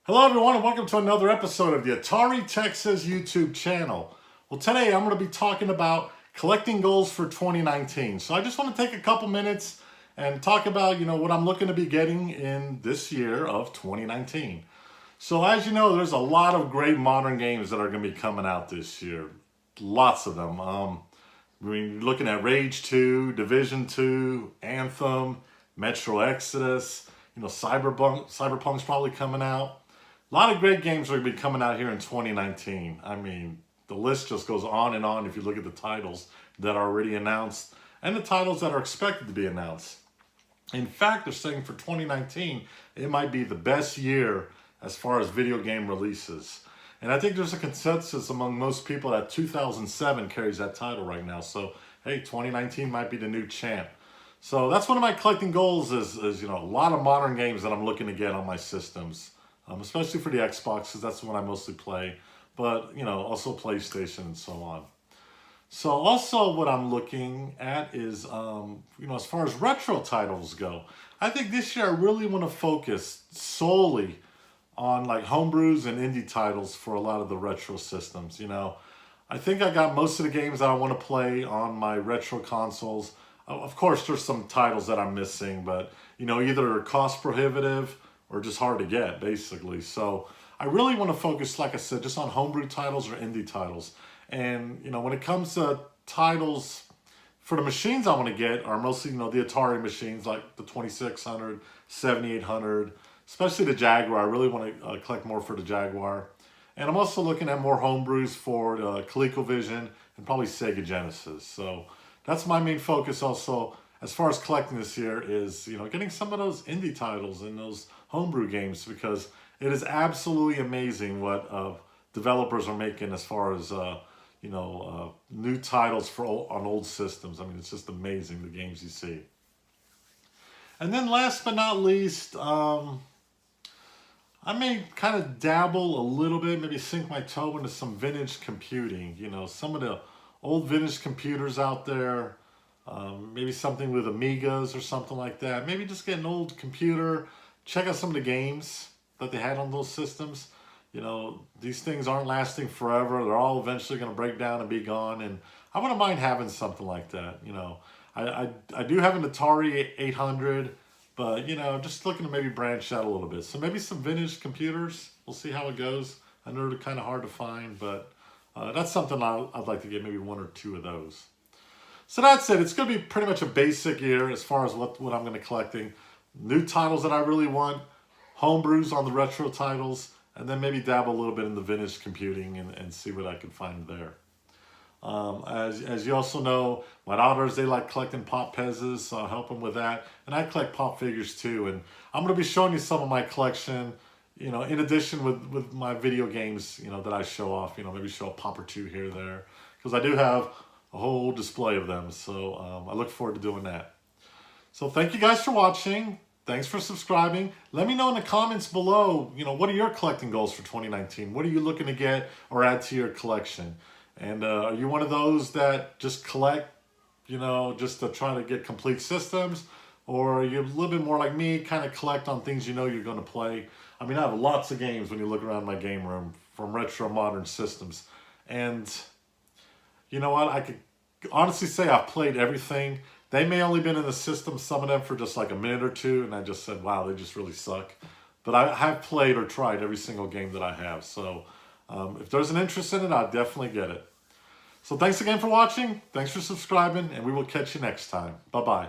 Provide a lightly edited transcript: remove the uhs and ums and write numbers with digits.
Hello everyone and welcome to another episode of the Atari Texas YouTube channel. Well, today I'm going to be talking about collecting goals for 2019. So I just want to take a couple minutes and talk about, what I'm looking to be getting in this year of 2019. So as you know, there's a lot of great modern games that are going to be coming out this year. Lots of them. We're looking at Rage 2, Division 2, Anthem, Metro Exodus, Cyberpunk's probably coming out. A lot of great games are going to be coming out here in 2019. I mean, the list just goes on and on if you look at the titles that are already announced and the titles that are expected to be announced. In fact, they're saying for 2019, it might be the best year as far as video game releases. And I think there's a consensus among most people that 2007 carries that title right now. So, hey, 2019 might be the new champ. So that's one of my collecting goals is a lot of modern games that I'm looking to get on my systems. Especially for the Xbox, because that's the one I mostly play, but also PlayStation and so on. So also what I'm looking at is, as far as retro titles go, I think this year I really want to focus solely on like homebrews and indie titles for a lot of the retro systems. I think I got most of the games that I want to play on my retro consoles. Of course, there's some titles that I'm missing, but either cost prohibitive or just hard to get, basically. So I really want to focus, like I said, just on homebrew titles or indie titles. And, when it comes to titles for the machines I want to get are mostly, the Atari machines, like the 2600, 7800, especially the Jaguar. I really want to collect more for the Jaguar. And I'm also looking at more homebrews for ColecoVision and probably Sega Genesis. So that's my main focus also as far as collecting this year is, getting some of those indie titles and those homebrew games, because it is absolutely amazing what developers are making as far as, new titles on old systems. I mean, it's just amazing, the games you see. And then last but not least, I may kind of dabble a little bit, maybe sink my toe into some vintage computing. Some of the old vintage computers out there, maybe something with Amigas or something like that. Maybe just get an old computer, check out some of the games that they had on those systems. These things aren't lasting forever. They're all eventually going to break down and be gone. And I wouldn't mind having something like that. I do have an Atari 800, but, just looking to maybe branch out a little bit. So maybe some vintage computers. We'll see how it goes. I know they're kind of hard to find, but that's something I'd like to get, maybe one or two of those. So that's it. It's going to be pretty much a basic year as far as what I'm going to be collecting. New titles that I really want, homebrews on the retro titles, and then maybe dabble a little bit in the vintage computing and see what I can find there. As you also know, my daughters, they like collecting Pop Pezzas, so I'll help them with that. And I collect Pop figures too. And I'm going to be showing you some of my collection, in addition with my video games, that I show off, maybe show a Pop or two here or there. Because I do have a whole display of them, so I look forward to doing that. So thank you guys for watching. Thanks for subscribing. Let me know in the comments below, what are your collecting goals for 2019? What are you looking to get or add to your collection? And are you one of those that just collect, just to try to get complete systems? Or are you a little bit more like me, kind of collect on things you're going to play? I mean, I have lots of games when you look around my game room from retro modern systems. And you know what? I could honestly say I've played everything. They may only been in the system, some of them for just like a minute or two, and I just said, wow, they just really suck. But I have played or tried every single game that I have. So if there's an interest in it, I'll definitely get it. So thanks again for watching. Thanks for subscribing, and we will catch you next time. Bye-bye.